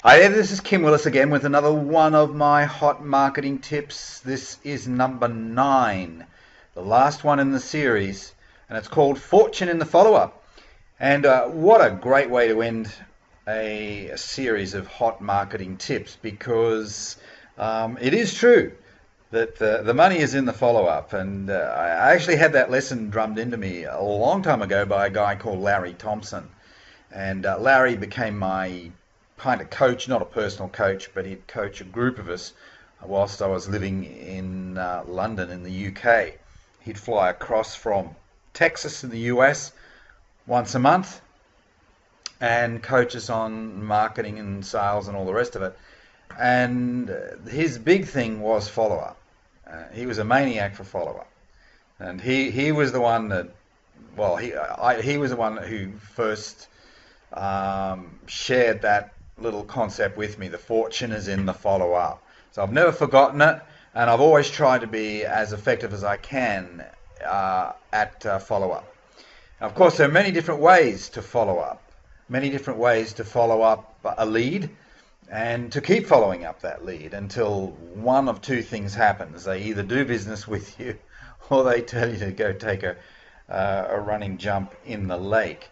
Hi there, this is Kim Willis again with another one of my hot marketing tips. This is number 9, the last one in the series, and it's called Fortune in the Follow-Up. And what a great way to end a series of hot marketing tips, because it is true that the money is in the follow-up. And I actually had that lesson drummed into me a long time ago by a guy called Larry Thompson. And Larry became my kind of coach, not a personal coach, but he'd coach a group of us whilst I was living in London in the UK. He'd fly across from Texas in the US once a month and coach us on marketing and sales and all the rest of it. And his big thing was follow-up. He was a maniac for follow-up. And he was the one that, well, he was the one who first shared that little concept with me. The fortune is in the follow-up. So I've never forgotten it, and I've always tried to be as effective as I can at follow-up. Of course, there are many different ways to follow up, many different ways to follow up a lead and to keep following up that lead until one of two things happens. They either do business with you or they tell you to go take a running jump in the lake.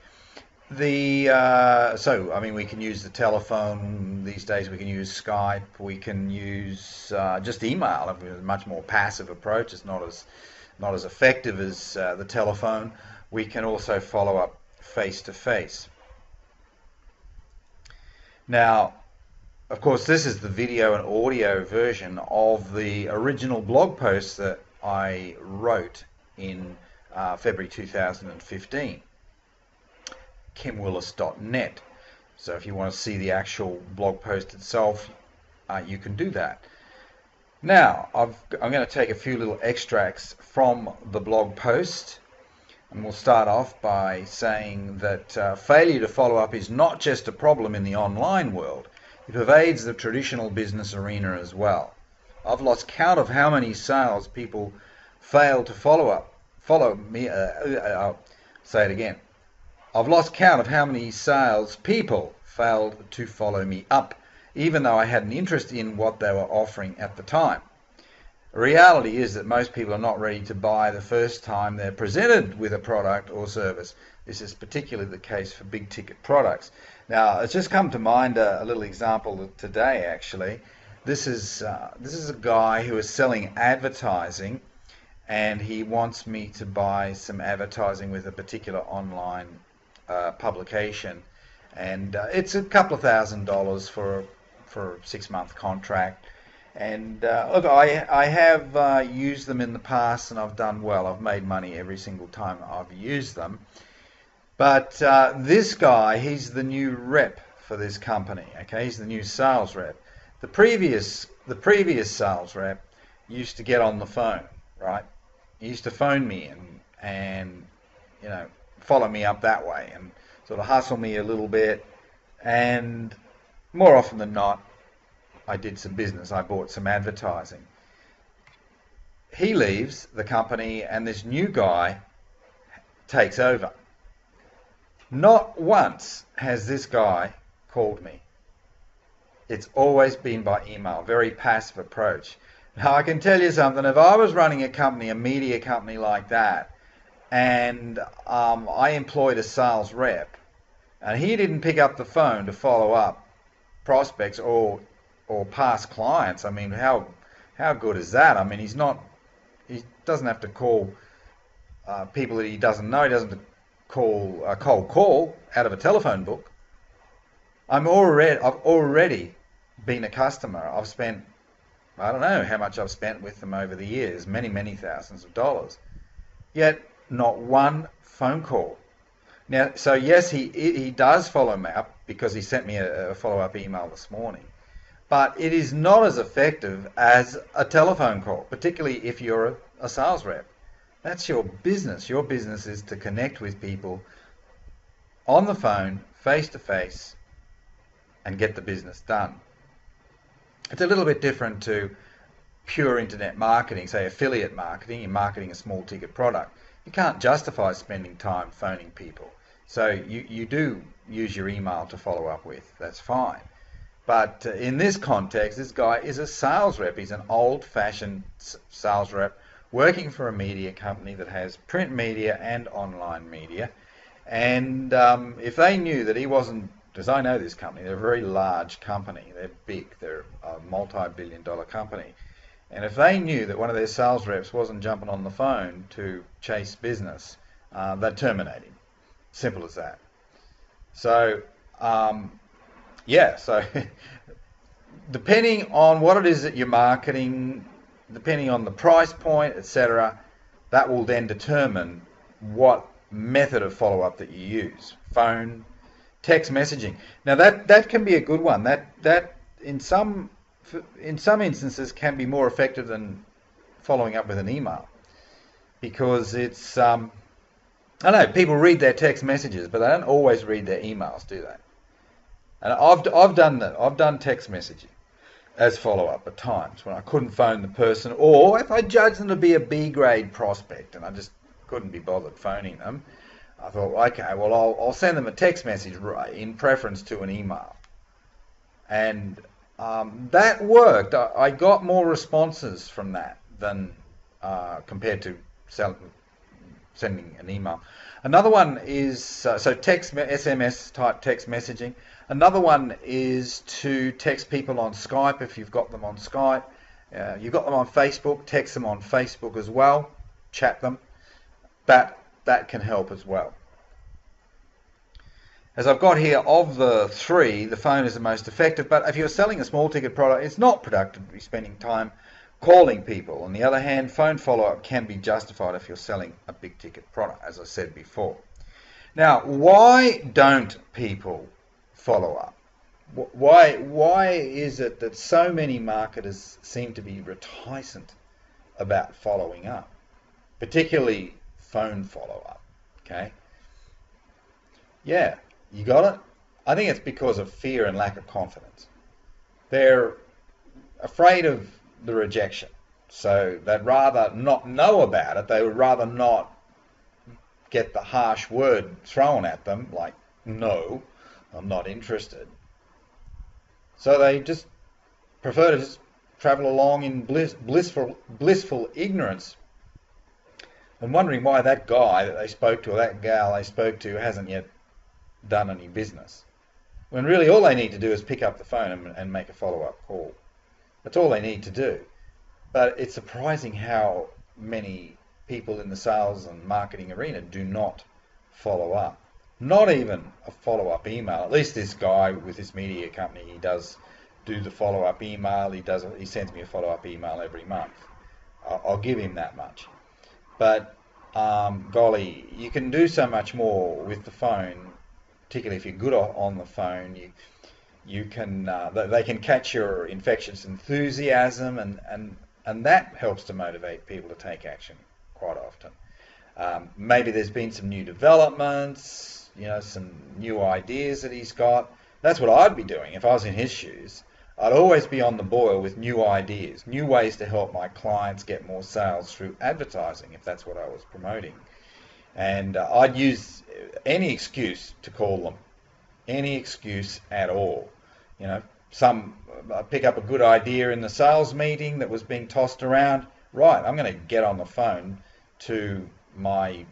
So I mean, we can use the telephone these days. We can use Skype. We can use just email. It's a much more passive approach. It's not as effective as the telephone. We can also follow up face to face. Now, of course, this is the video and audio version of the original blog post that I wrote in February 2015. kimwillis.net. So if you want to see the actual blog post itself, you can do that. Now, I'm going to take a few little extracts from the blog post, and we'll start off by saying that failure to follow up is not just a problem in the online world. It pervades the traditional business arena as well. I've lost count of how many sales people fail to follow me. Say it again. I've lost count of how many sales people failed to follow me up, even though I had an interest in what they were offering at the time. The reality is that most people are not ready to buy the first time they're presented with a product or service. This is particularly the case for big ticket products. Now, it's just come to mind a little example today, actually. This is a guy who is selling advertising, and he wants me to buy some advertising with a particular online publication, and it's a couple of $1,000s for a 6-month contract. And look, I have used them in the past, and I've done well. I've made money every single time I've used them. But this guy, he's the new rep for this company. Okay, he's the new sales rep. The previous sales rep used to get on the phone, right? He used to phone me and you know, follow me up that way and sort of hustle me a little bit, and more often than not I did some business. I bought some advertising. He leaves the company and this new guy takes over. Not once has this guy called me. It's always been by email, very passive approach. Now, I can tell you something. If I was running a company, a media company like that, and I employed a sales rep, and he didn't pick up the phone to follow up prospects or past clients, I mean, how good is that? I mean, he doesn't have to call people that he doesn't know. He doesn't call a cold call out of a telephone book. I've already been a customer. I've spent, I don't know how much I've spent with them over the years, many thousands of dollars. Yet not one phone call. Now, so yes, he does follow me up because he sent me a follow-up email this morning, but it is not as effective as a telephone call, particularly if you're a sales rep. That's your business. Your business is to connect with people on the phone, face to face, and get the business done. It's a little bit different to pure internet marketing, say affiliate marketing. You're marketing a small ticket product. You can't justify spending time phoning people. So you do use your email to follow up with. That's fine. But in this context, this guy is a sales rep. He's an old-fashioned sales rep working for a media company that has print media and online media. And if they knew that he wasn't, because I know this company, they're a very large company, they're big, they're a multi-billion-dollar company. And if they knew that one of their sales reps wasn't jumping on the phone to chase business, they'd terminate him. Simple as that. So, yeah, so depending on what it is that you're marketing, depending on the price point, etc., that will then determine what method of follow-up that you use. Phone, text messaging. Now that can be a good one. That in some instances can be more effective than following up with an email, because it's I know people read their text messages, but they don't always read their emails, do they? And I've done that. I've done text messaging as follow-up at times when I couldn't phone the person, or if I judged them to be a B-grade prospect and I just couldn't be bothered phoning them, I thought, okay, well, I'll send them a text message in preference to an email. And that worked. I got more responses from that than compared to sending an email. Another one is, so text, SMS type text messaging. Another one is to text people on Skype if you've got them on Skype. You've got them on Facebook, text them on Facebook as well, chat them. That can help as well. As I've got here, of the three, the phone is the most effective, but if you're selling a small ticket product, it's not productive to be spending time calling people. On the other hand, phone follow-up can be justified if you're selling a big ticket product, as I said before. Now, why don't people follow up? Why is it that so many marketers seem to be reticent about following up, particularly phone follow-up? Okay. Yeah, you got it? I think it's because of fear and lack of confidence. They're afraid of the rejection, so they'd rather not know about it. They would rather not get the harsh word thrown at them, like, no, I'm not interested. So they just prefer to just travel along in blissful ignorance, and wondering why that guy that they spoke to, or that gal they spoke to, hasn't yet done any business. When really all they need to do is pick up the phone and make a follow-up call. That's all they need to do. But it's surprising how many people in the sales and marketing arena do not follow up. Not even a follow-up email. At least this guy with this media company, he does do the follow-up email. He sends me a follow-up email every month. I'll give him that much. But golly, you can do so much more with the phone, particularly if you're good on the phone. You can they can catch your infectious enthusiasm, and that helps to motivate people to take action quite often. Maybe there's been some new developments, some new ideas that he's got. That's what I'd be doing if I was in his shoes. I'd always be on the boil with new ideas, new ways to help my clients get more sales through advertising, if that's what I was promoting. And I'd use any excuse to call them, any excuse at all. Pick up a good idea in the sales meeting that was being tossed around. Right, I'm going to get on the phone to my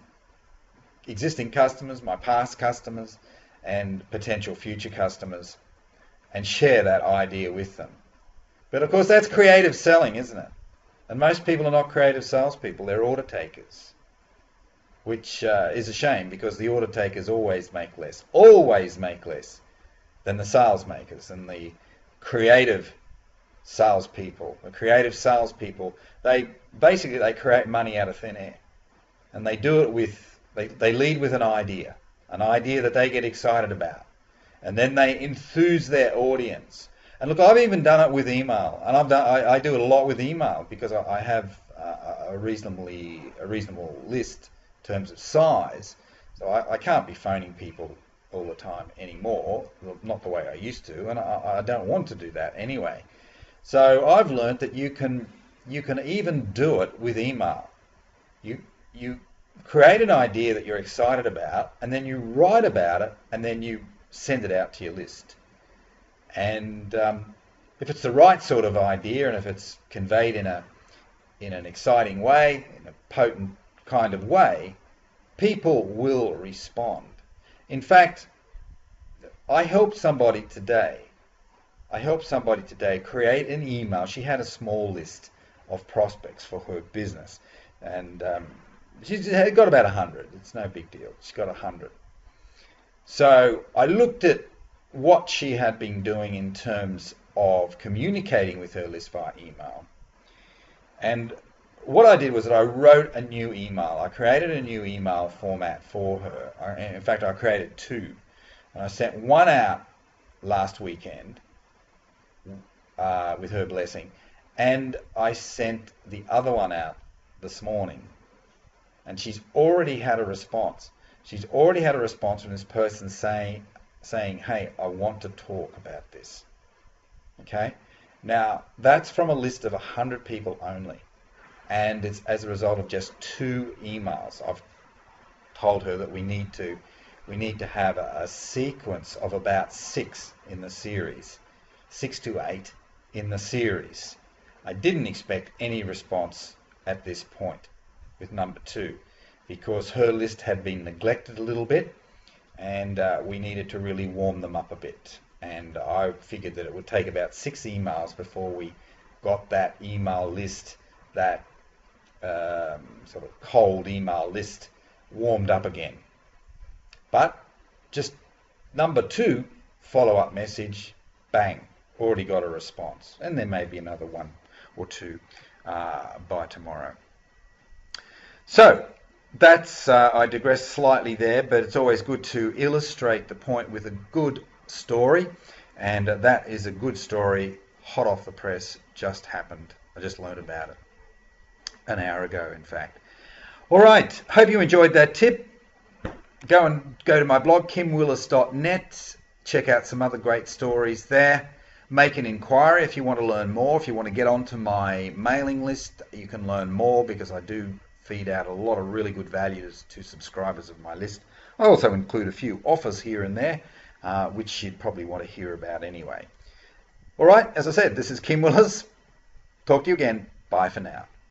existing customers, my past customers, and potential future customers, and share that idea with them. But of course, that's creative selling, isn't it? And most people are not creative salespeople, they're order takers, which is a shame, because the order takers always make less than the sales makers. And the creative salespeople, they create money out of thin air, and they do it they lead with an idea that they get excited about, and then they enthuse their audience. And look, I've even done it with email, and I do it a lot with email, because I have a reasonable list in terms of size, so I can't be phoning people all the time anymore, not the way I used to, and I don't want to do that anyway. So I've learned that you can even do it with email. You create an idea that you're excited about, and then you write about it, and then you send it out to your list. And if it's the right sort of idea, and if it's conveyed in an exciting way, in a potent kind of way, people will respond. In fact, I helped somebody today create an email. She had a small list of prospects for her business, and she's got about 100. It's no big deal. She's got 100. So I looked at what she had been doing in terms of communicating with her list via email. And what I did was that I wrote a new email. I created a new email format for her. In fact, I created two. And I sent one out last weekend with her blessing. And I sent the other one out this morning. And she's already had a response. She's already had a response from this person saying, hey, I want to talk about this. Okay? Now, that's from a list of 100 people only. And it's as a result of just 2 emails. I've told her that we need to have a sequence of about 6 in the series. 6 to 8 in the series. I didn't expect any response at this point with number 2, because her list had been neglected a little bit, and we needed to really warm them up a bit. And I figured that it would take about 6 emails before we got that email list, that sort of cold email list, warmed up again. But just number 2, follow-up message, bang, already got a response. And there may be another 1 or 2 by tomorrow. So that's, I digress slightly there, but it's always good to illustrate the point with a good story, and that is a good story, hot off the press, just happened. I just learned about it an hour ago, in fact. All right, hope you enjoyed that tip. Go to my blog, kimwillis.net. Check out some other great stories there. Make an inquiry if you want to learn more. If you want to get onto my mailing list, you can learn more, because I do feed out a lot of really good value to subscribers of my list. I also include a few offers here and there, which you'd probably want to hear about anyway. All right, as I said, this is Kim Willis. Talk to you again. Bye for now.